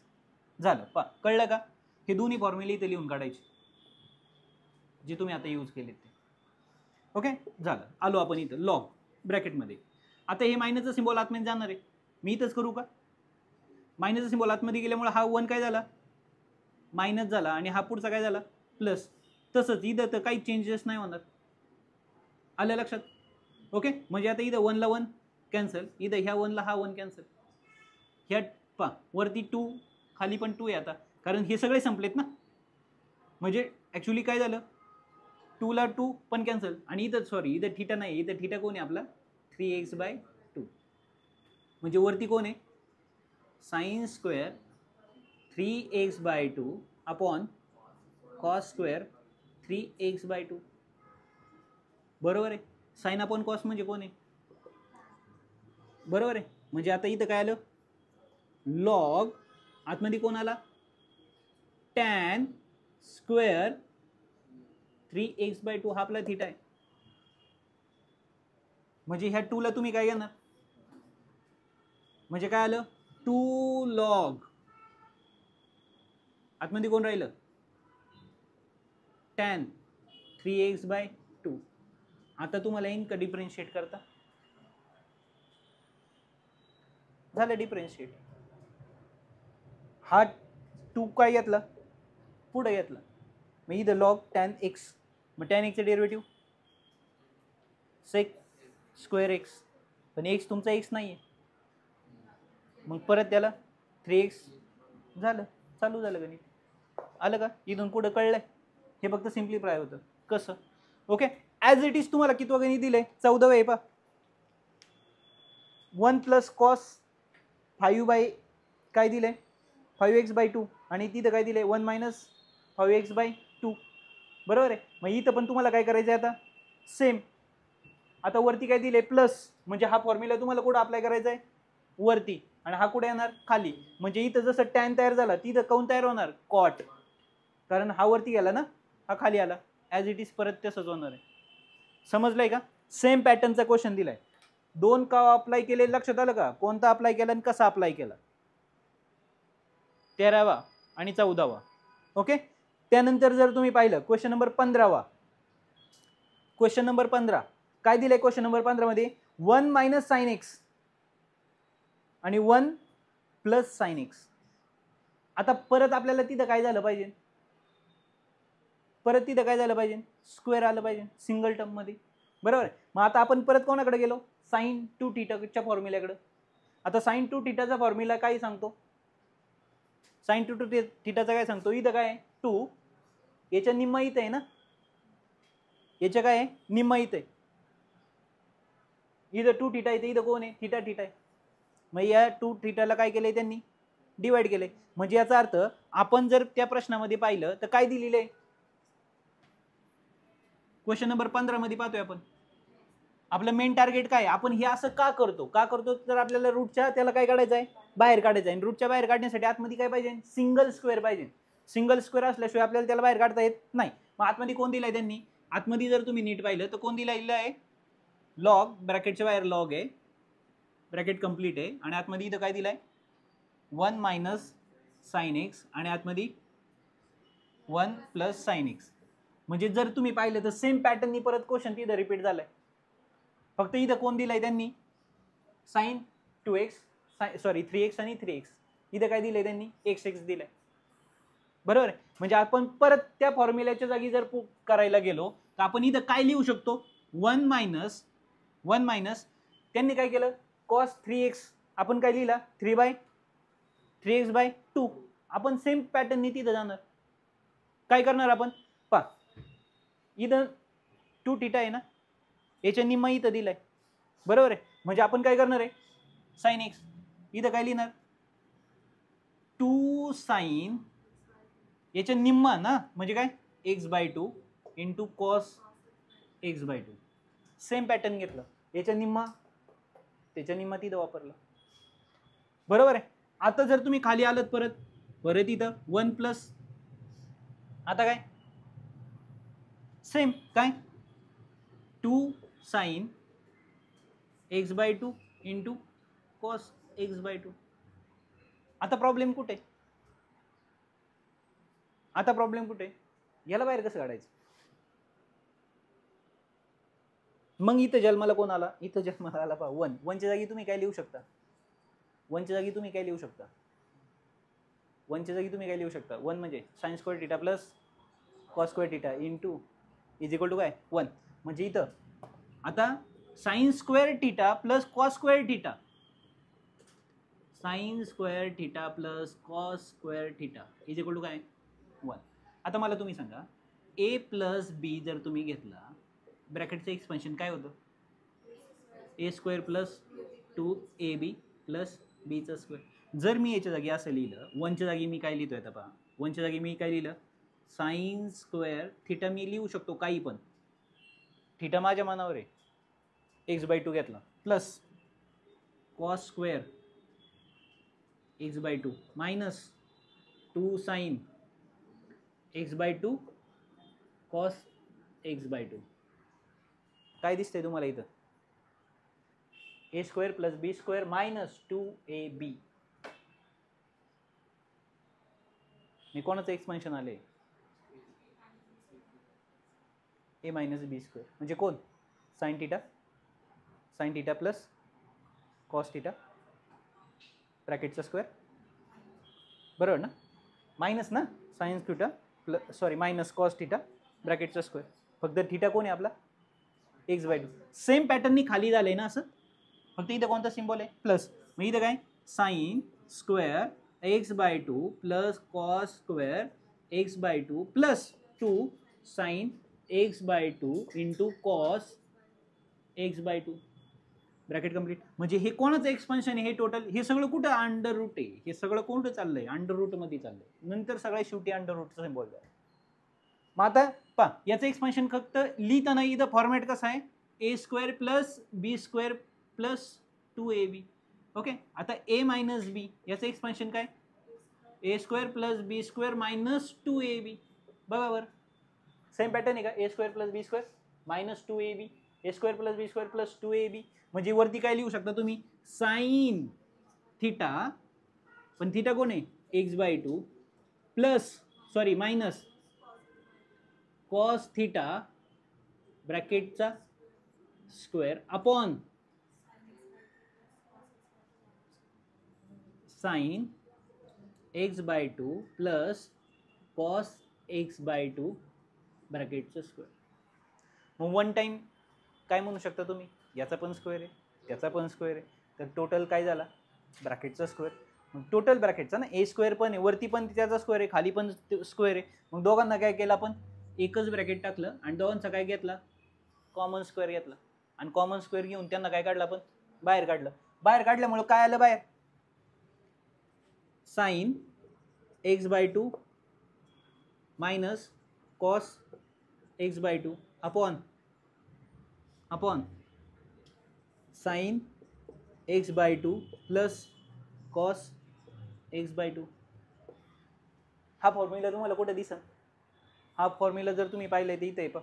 झालं, कळलं का? हे दोन्ही फॉर्म्युले इथे लिहून काढायचे जे तुम्ही आता यूज केले ते. ओके, झालं. आलो आपण इथं लॉग ब्रॅकेटमध्ये. आता हे मायनसचा सिम्बॉल आतमध्ये जाणार आहे, मी इथंच करू का, मायनसचा सिम्बॉल आतमध्ये गेल्यामुळे हा 1 काय झाला, मायनस झाला, आणि हा पुढचा काय झाला, प्लस. तसंच इथं तर काही चेंजेस नाही होणार. आलं लक्षात? ओके, म्हणजे आता इथं 1 ला 1 कॅन्सल, इथं ह्या 1 ला हा 1 कॅन्सल, ह्या वरती 2, खाली पण 2 आहे आता, कारण हे सगळे संपलेत ना. म्हणजे ॲक्च्युली काय झालं, 2 ला 2 पण कॅन्सल, आणि इथं सॉरी इथं थीटा नाही, इथं थीटा कोण आहे आपला 3x/2. म्हणजे वरती कोण आहे, sine square 3x/2 upon cos square 3x/2. बरोबर आहे. साइन अपॉन कॉस म्हणजे कोण आहे, बरोबर आहे. म्हणजे आता इथं काय आलं, लॉग आतमध्ये कोण आला, टॅन स्क्वेअर 3x/2 हा आपला थीटा आहे. म्हणजे ह्या 2 ला तुम्ही काय घेणार, म्हणजे काय आलं, 2 लॉग आतमध्ये कोण राहिलं, टॅन 3x/2. आता तुम्हाला येईन का डिफरेन्शिएट करता, झालं डिफरेन्शिएट. हा 2 काय घेतला, पुढे घेतला, मग इथं लॉग टॅन एक्स, मग टॅन एक्सचं डेरिव्हेटिव्ह सेक स्क्वेअर एक्स, पण एक्स तुमचा एक्स नाही आहे, मग परत त्याला 3x. झालं, चालू झालं गणित. आलं का, इथून पुढं कळलंय. हे फक्त सिम्प्लिफाय होतं कसं. ओके, ॲज इट इज तुम्हाला किती गणित दिलंय, 14 आहे पा. 1 प्लस कॉस 5 काय दिलंय 5x/2, आणि तिथं काय दिलंय 1 मायनस 5x/2. बरोबर आहे. मग इथं पण तुम्हाला काय करायचं आहे आता, सेम. आता वरती काय दिले, प्लस, म्हणजे हा फॉर्म्युला तुम्हाला कुठं अप्लाय करायचा आहे, वरती, आणि हा कुठे येणार, खाली. म्हणजे इथं जसं टॅन तयार झाला, तिथं कोण तयार होणार, कॉट, कारण हा वरती गेला ना, हा खाली आला. ॲज इट इज परत तसंच होणार आहे. समजलंय का? सेम पॅटर्नचा क्वेश्चन दिलाय. 2 का अप्लाय केले लक्षात आलं का, कोणता अप्लाय केला आणि कसा अप्लाय केला, 13वा आणि 14वा. ओके, त्यानंतर जर तुम्ही पाहिलं क्वेश्चन नंबर 15वा, क्वेश्चन नंबर 15 काय दिलंय, क्वेश्चन नंबर 15 मध्ये 1 मायनस साइन एक्स आणि 1 प्लस साइन एक्स. आता परत आपल्याला तिथं काय झालं पाहिजे, परत तिथं काय झालं पाहिजे, स्क्वेअर आलं पाहिजे सिंगल टर्म मध्ये. बरोबर आहे. मग आता आपण परत कोणाकडे गेलो, साइन 2 थीटाच्या फॉर्म्युल्याकडे. आता साइन 2 थीटाचा फॉर्म्युला काय सांगतो, साइन 2 थीटाचा काय सांगतो, इथं काय 2 याच्या निम्मा इथं आहे ना, याच्या काय आहे, निम्मा इथं आहे. इथं 2 थीटा इथं, इथं कोण आहे, थीटा थीटा आहे. मग या 2 थीटाला काय केलंय त्यांनी, डिवाइड केलंय. म्हणजे याचा अर्थ आपण जर त्या प्रश्नामध्ये पाहिलं तर काय दिलेलं आहे, क्वेश्चन नंबर 15 मध्ये पाहतोय आपण, आपलं मेन टार्गेट काय, आपण हे असं का करतो तर आपल्याला रूटच्या त्याला काय काढायचं आहे, बाहेर काढायचं आहे. रूटच्या बाहेर काढण्यासाठी आतमध्ये काय पाहिजे, सिंगल स्क्वेअर पाहिजे. सिंगल स्क्वेअर असल्याशिवाय आपल्याला त्याला बाहेर काढता येत नाही. मग आतमध्ये कोण दिलाय त्यांनी, आतमध्ये जर तुम्ही नीट पाहिलं तर कोण दिलेलं आहे, लॉग, ब्रॅकेटच्या बाहेर लॉग आहे, ब्रॅकेट कंप्लीट आहे, आणि आतमध्ये इथं काय दिलाय 1 मायनस साइन एक्स, आणि आतमध्ये 1 प्लस साइन एक्स. म्हणजे जर तुम्ही पाहिलं तर सेम पॅटर्ननी परत क्वेश्चन तिथं रिपीट झालाय. फक्त इथं कोण दिलाय त्यांनी, साइन 2x, सॉरी 3x आणि 3x. इथं काय दिलंय त्यांनी एक्स एक्स दिलंय, बरोबर आहे. म्हणजे आपण परत त्या फॉर्म्युल्याच्या जागी जर करायला गेलो तर आपण इथं काय लिहू शकतो, 1 मायनस त्यांनी काय केलं कॉस 3x आपण काय लिहिला 3x/2. आपण सेम पॅटर्ननी तिथं जाणार. काय करणार आपण पहा, इथं 2 थीटा आहे ना, याच्या निम्मा इथं दिलाय, बरोबर आहे. म्हणजे आपण काय करणार आहे साइन एक्स, इथं काय लिहिणार 2 साइन याच्या निम्मा ना, म्हणजे काय x/2 into cos x/2. Same pattern घेतलं, याच्या निम्मा त्याच्या निम्मा तिथं वापरलं, बरोबर आहे. आता जर तुम्ही खाली आलत परत इथं 1 प्लस, आता काय सेम काय 2 sine x/2 into cos x/2. आता प्रॉब्लेम कुठे, याला बाहेर कसं काढायचं. मग इथं जन्माला कोण आला, इथं जन्माला आला पहा 1. 1च्या जागी तुम्ही काय लिहू शकता, 1च्या जागी तुम्ही काय लिहू शकता 1 म्हणजे sine square theta plus cos square theta into is equal to काय 1. म्हणजे इथं आता sine square theta plus cos square theta, sine square theta plus cos square theta is equal to काय 1. आता मला तुम्ही सांगा a प्लस बी जर तुम्ही घेतला, ब्रॅकेटचं एक्सपेन्शन काय होतं a square plus 2ab plus बीचा स्क्वेअर. जर मी याच्या जागी असं लिहिलं, 1च्या जागी मी काय लिहितोय आता पहा, 1च्या जागी मी काय लिहिलं साइन स्क्वेअर थीटा मी लिहू शकतो काही पण, थीटा माझ्या मनावर आहे, x/2 घेतला plus cos square x/2 minus 2 sine x/2 cos x/2. काय दिसतंय तुम्हाला इथं a square plus B square minus 2ab. मी कोणाचं एक्सपेन्शन आले a मायनस बी स्क्वेअर, म्हणजे कोण sine theta plus cos theta ब्रॅकेटचा स्क्वेअर, बरोबर ना, मायनस ना sine theta plus sorry minus cos theta ब्रॅकेटचा स्क्वेअर. फक्त थीटा कोण आहे आपला x/2. सेम पॅटर्ननी खाली झालंय ना असं, फक्त इथं कोणता सिम्बॉल आहे प्लस. मग इथं काय sine square x/2 plus cos square x/2 plus 2 sine x/2 into cos x/2 bracket complete. म्हणजे हे कोणाचं एक्सपान्शन आहे, हे टोटल हे सगळं कुठं अंडर रूट आहे, हे सगळं कुठं चाललंय अंडर रूट मध्ये चाललंय, नंतर सगळ्या शेवटी अंडर रूटचा सिम्बॉल द्या. मग आता पहा याचं एक्सपान्शन फक्त लिहिताना इथं फॉर्मॅट कसा आहे a square plus B square plus 2ab. Okay, आता a मायनस बी याचं एक्सपान्शन काय a square plus B square minus 2ab. बरोबर सेम पॅटर्न आहे का, a square plus B square minus 2ab, a square plus B square plus 2ab. म्हणजे वरती काय लिहू शकता तुम्ही साइन थीटा, पण थीटा कोण आहे x/2 plus sorry minus cos theta ब्रॅकेटचा square upon sine x/2 plus cos x/2 ब्रॅकेटचा स्क्वेअर. मग वन टाइम काय म्हणू शकता तुम्ही, याचा पण स्क्वेअर आहे त्याचा पण स्क्वेअर आहे, तर टोटल काय झाला ब्रॅकेटचा स्क्वेअर. मग टोटल ब्रॅकेटचा ना a स्क्वेअर पण आहे, वरती पण त्याचा स्क्वेअर आहे, खाली पण स्क्वेअर आहे. मग दोघांना काय केलं आपण एकच ब्रॅकेट टाकलं आणि दोघांचा काय घेतला कॉमन स्क्वेअर घेतला, आणि कॉमन स्क्वेअर घेऊन त्यांना काय काढलं आपण बाहेर काढलं. बाहेर काढल्यामुळे काय आलं बाहेर sine x/2 minus cos x/2 upon sine x/2 plus cos x/2. हा फॉर्म्युला तुम्हाला कुठे दिसेल, हा फॉर्म्युला जर तुम्ही पाहिलं तर इथे पहा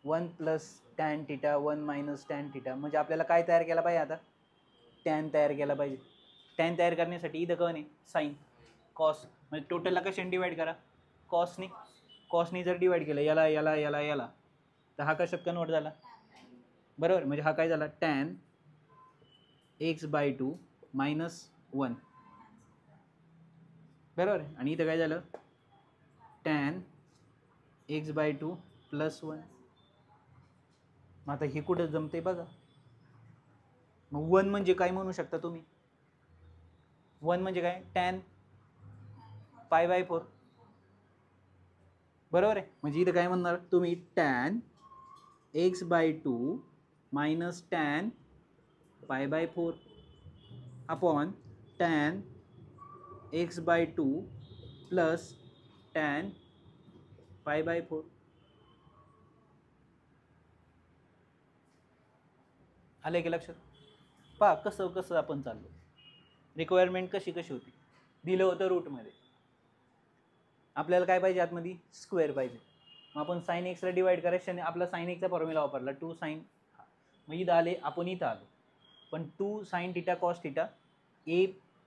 1 plus tan theta 1 minus tan theta. म्हणजे आपल्याला काय तयार केला पाहिजे आता टॅन तयार केला पाहिजे. टॅन तयार करण्यासाठी इथं कोण आहे साइन कॉस, म्हणजे टोटलला कशाने डिवाइड करा कॉसनी जर डिवाइड केलं याला याला याला याला तर हा कशात कन्वर्ट झाला बरोबर. म्हणजे हा काय झाला टॅन x/2 -1 बरोबर आहे. आणि इथं काय झालं tan x/2 +1. मग आता हे कुठं जमते बघा. मग 1 म्हणजे काय म्हणू शकता तुम्ही? 1 म्हणजे काय tan π/4 बरोबर आहे. म्हणजे इथं काय म्हणणार तुम्ही tan x/2 tan π/4 upon tan x/2 plus tan π/4. आले की लक्षात? पहा कसं कसं आपण चाललो. रिक्वायरमेंट कशी कशी होती. दिलं होतं रूटमध्ये, आपल्याला काय पाहिजे आतमध्ये स्क्वेअर पाहिजे. मग आपण साइन एक्सला डिवाइड करायचं आणि आपला साइन एक्सचा फॉर्म्युला वापरला 2 sin. मग इथं आले आपण इथं आलो पण 2 sin θ cos θ a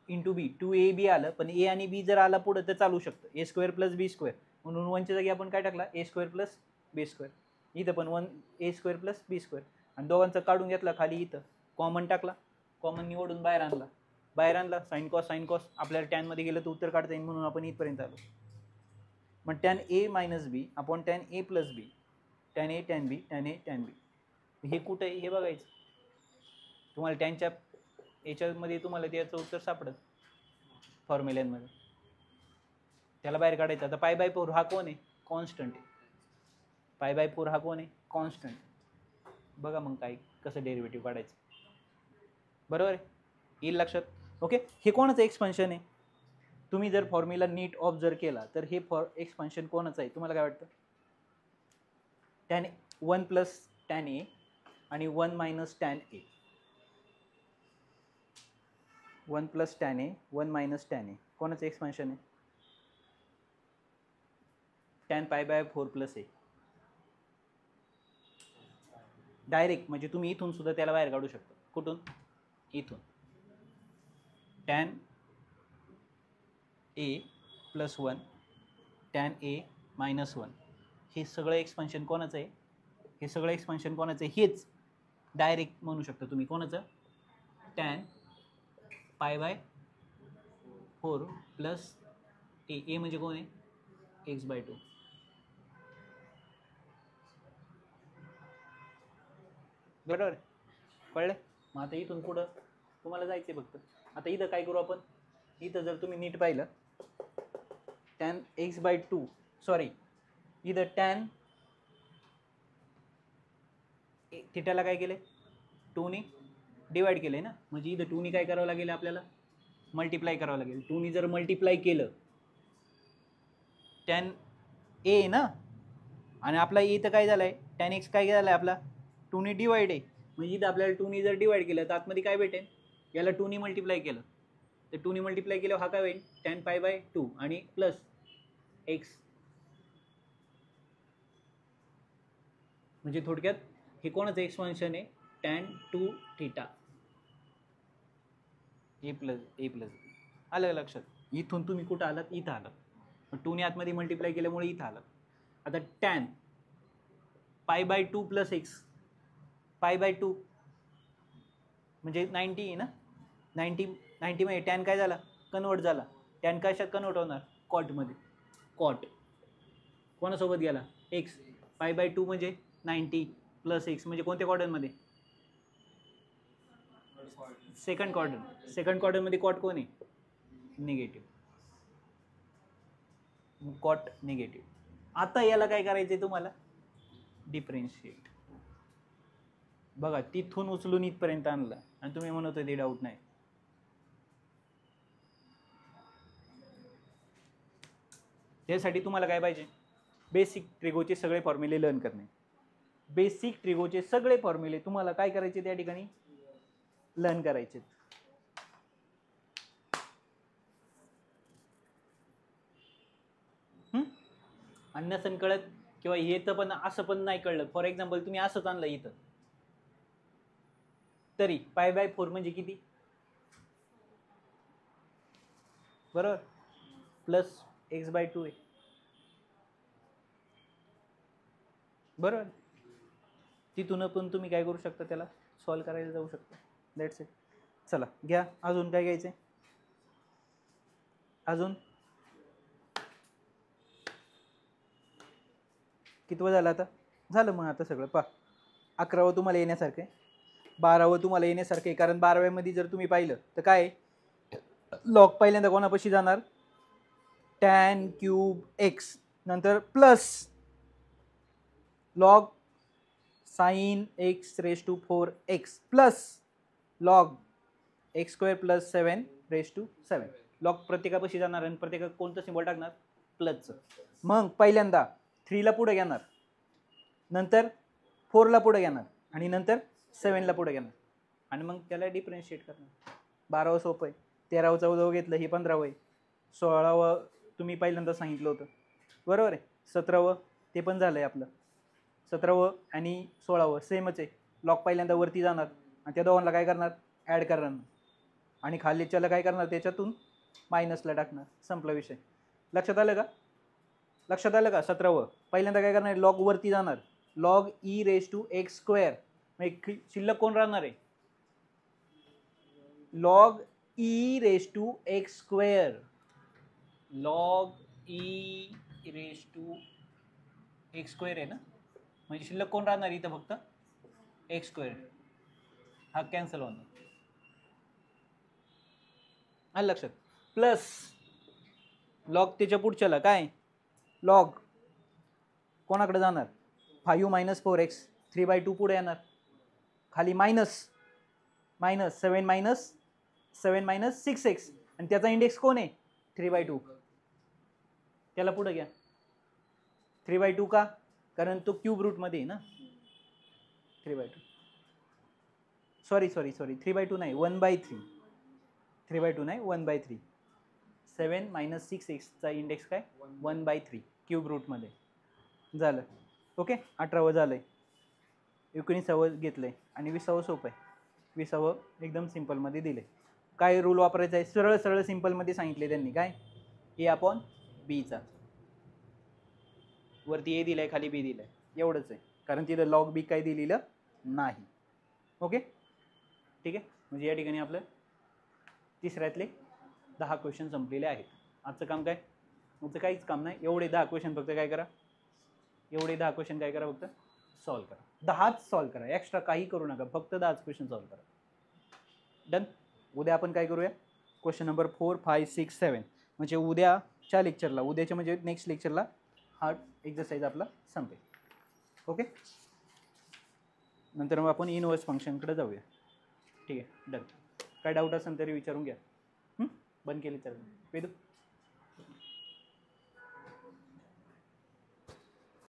× b 2ab आलं. पण a आणि b जर आला पुढे तर चालू शकतं a² + b². म्हणून 1 च्या जागी आपण काय टाकला a² + b². इथं पण 1 a² + b². आणि दोघांचं काढून घेतला खाली इथं कॉमन टाकला. कॉमन निवडून बाहेर आणला साइन कॉस आपल्याला टॅन मध्ये गेलं तर उत्तर काढता येईल म्हणून आपण इथपर्यंत आलो. मग tan a - b upon tan a + b tan a tan b tan a tan b. हे कुठं आहे हे बघायचं. तुम्हाला टॅनच्या याच्यामध्ये तुम्हाला त्याचं उत्तर सापडत फॉर्म्युल्यांमध्ये. त्याला बाहेर काढायचं. आता π/4 हा कोण आहे कॉन्स्टंट आहे. π/4 हा कोण आहे कॉन्स्टंट. बघा मग काय कसं डेरिव्हेटिव्ह काढायचं. बरोबर आहे येईल लक्षात. ओके हे कोणाचं एक्सपान्शन आहे. तुम्ही जर फॉर्म्युला नीट ऑब्झर्व केला तर हे एक्सपान्शन कोणाचं आहे तुम्हाला काय वाटतं. tan 1 + tan a आणि 1 - tan a. 1 + tan a 1 - tan a कोणाचं एक्सपान्शन आहे. tan π/4 + a. डायरेक्ट म्हणजे तुम्ही इथून सुद्धा त्याला बाहेर काढू शकता. कुठून इथून tan a + 1 tan a - 1 हे सगळं एक्सपान्शन कोणाचं आहे. हे सगळं एक्सपान्शन कोणाचं आहे हेच डायरेक्ट म्हणू शकता तुम्ही. कोणाचं tan π/4 + a म्हणजे कोण आहे x/2. बरोबर कळलं. मग आता इथून पुढं तुम्हाला जायचं फक्त. आता इथं काय करू आपण. इथं जर तुम्ही नीट पाहिलं tan x/2 सॉरी इथं tan थिटाला काय केलं 2 ने डिवाइड केलंय ना. म्हणजे इथं 2 ने काय करावं लागेल आपल्याला मल्टिप्लाय करावं लागेल. 2 ने जर मल्टिप्लाय केलं tan a ना आणि आपला इथं काय झालंय tan x काय झालंय आपला 2 ने डिवाइड आहे. म्हणजे इथं आपल्याला 2 ने जर डिवाइड केलं तर आतमध्ये काय भेटेल. याला 2 ने मल्टिप्लाय केलं तर 2 ने मल्टिप्लाय केल्यावर हा काय होईल tan π/2 आणि प्लस x. म्हणजे थोडक्यात हे कोणाचं एक्सपान्शन आहे tan 2θ a + b. आलं लक्षात. इथून तुम्ही कुठं आलात इथं आलात. 2 ने आतमध्ये मल्टिप्लाय केल्यामुळे इथं आलात. आता tan π/2 + x π/2 म्हणजे 90 आहे ना. 90 मध्ये tan काय झाला कन्वर्ट झाला. tan कशात कन्वर्ट होणार कॉटमध्ये. कॉट कोणासोबत गेला x. π/2 म्हणजे 90 + x म्हणजे कोणत्या क्वाड्रंटमध्ये सेकंड क्वाड्रंट. सेकंड क्वाड्रंटमध्ये कॉट कोण आहे निगेटिव्ह. Cot negative. आता याला काय करायचंय तुम्हाला डिफरेन्शिएट. बघा तिथून उचलून इथपर्यंत आणला आणि तुम्ही म्हणत होते डाऊट नाही. त्यासाठी तुम्हाला काय पाहिजे बेसिक ट्रिगोचे सगळे फॉर्म्युले लर्न करणे. बेसिक ट्रिगोचे सगळे फॉर्म्युले तुम्हाला काय करायचे त्या ठिकाणी लर्न करायचे. आणि नसेल कळत किंवा येतं पण असं पण नाही कळलं. फॉर एक्झाम्पल तुम्ही असंच आणलं इथं तरी π/4 म्हणजे किती बरोबर प्लस x/2 आहे बरोबर. तिथून पण तुम्ही काय करू शकता त्याला सॉल्व करायला जाऊ शकता. That's it. चला घ्या, अजून काय घ्यायचं? अजून कितवं झालं आता? झालं मग आता सगळं. 11वं तुम्हाला येण्यासारखं आहे, 12वं तुम्हाला येण्यासारखं आहे. कारण 12व्यामध्ये जर तुम्ही पाहिलं तर काय लॉग पहिल्यांदा कोणापाशी जाणार? टॅन क्यूब एक्स, नंतर plus log sine X raise to 4x plus log x square plus 7 raise to 7. Log प्रत्येकापाशी जाणार आणि प्रत्येका कोणतं सिम्बॉल टाकणार? प्लसचं. मग पहिल्यांदा 3ला पुढे घेणार, नंतर 4ला पुढे घेणार आणि नंतर 7ला पुढे घेणार आणि मग त्याला डिफरेन्शिएट करणार. 12वं सोपं आहे. 13वं 14वं घेतलं, हे 15वं आहे. 16वं तुम्ही पहिल्यांदा सांगितलं होतं, बरोबर आहे. 17वं ते पण झालं आहे आपलं. 17वं आणि 16वं सेमच आहे. लॉग पहिल्यांदा वरती जाणार आणि त्या दोघांना काय करणार? ॲड करणार आणि खालीच्याला काय करणार? त्याच्यातून मायनसला टाकणार. संपला विषय. लक्षात आलं का? लक्षात आलं का? 17वं पहिल्यांदा काय करणार? लॉग वरती जाणार, log E raise to x square. मग शिल्लक कोण राहणार आहे? Log E raise to x square. Log E raise to x square आहे ना, म्हणजे शिल्लक कोण राहणार इथं? फक्त एक्स स्क्वेअर. हा कॅन्सल होणार. आलं लक्षात? प्लस लॉग त्याच्या पुढच्याला काय? लॉग कोणाकडे जाणार? 5 - 4x, 3/2 पुढे येणार. खाली मायनस 7 - 6x आणि त्याचा इंडेक्स कोण आहे? 3/2. त्याला पुढे घ्या. 3/2 का? कारण तो क्यूब रूटमध्ये आहे ना. 3/2 सॉरी 3/2 नाही, 1/3. 3/2 नाही, 1/3. 7 - 6x चा इंडेक्स काय? 1/3 क्यूब रूटमध्ये. झालं. ओके. 18वं झालंय, 19वं घेतलंय आणि 20वं सोपं आहे. 20वं एकदम सिम्पलमध्ये दिले. काय रूल वापरायचा आहे? सरळ सरळ सिम्पलमध्ये सांगितले त्यांनी. काय? A/Bचा. वरती ए दिलाय, खाली बी दिलाय, एवढंच आहे. कारण तिथं लॉग बी काही दिलेलं नाही. ओके, ठीक आहे. म्हणजे या ठिकाणी आपलं तिसऱ्यातले 10 क्वेश्चन संपलेले आहेत. आजचं काम काय? आजचं काहीच काम नाही. एवढे 10 क्वेश्चन फक्त काय करा? एवढे 10 क्वेश्चन काय करा? फक्त सॉल्व करा. 10च सॉल्व करा, एक्स्ट्रा काही करू नका. फक्त 10च क्वेश्चन सॉल्व करा. डन. उद्या आपण काय करूया? Question number 4, 5, 6, 7. म्हणजे उद्याच्या लेक्चरला, उद्याच्या म्हणजे नेक्स्ट लेक्चरला हा एक्सरसाइज आपला संपेल. ओके. नंतर मग आपण इनवर्स फंक्शनकडे जाऊया. ठीक आहे, डन. काय डाऊट असेल तरी विचारून घ्या. बंद केली तर वेदू.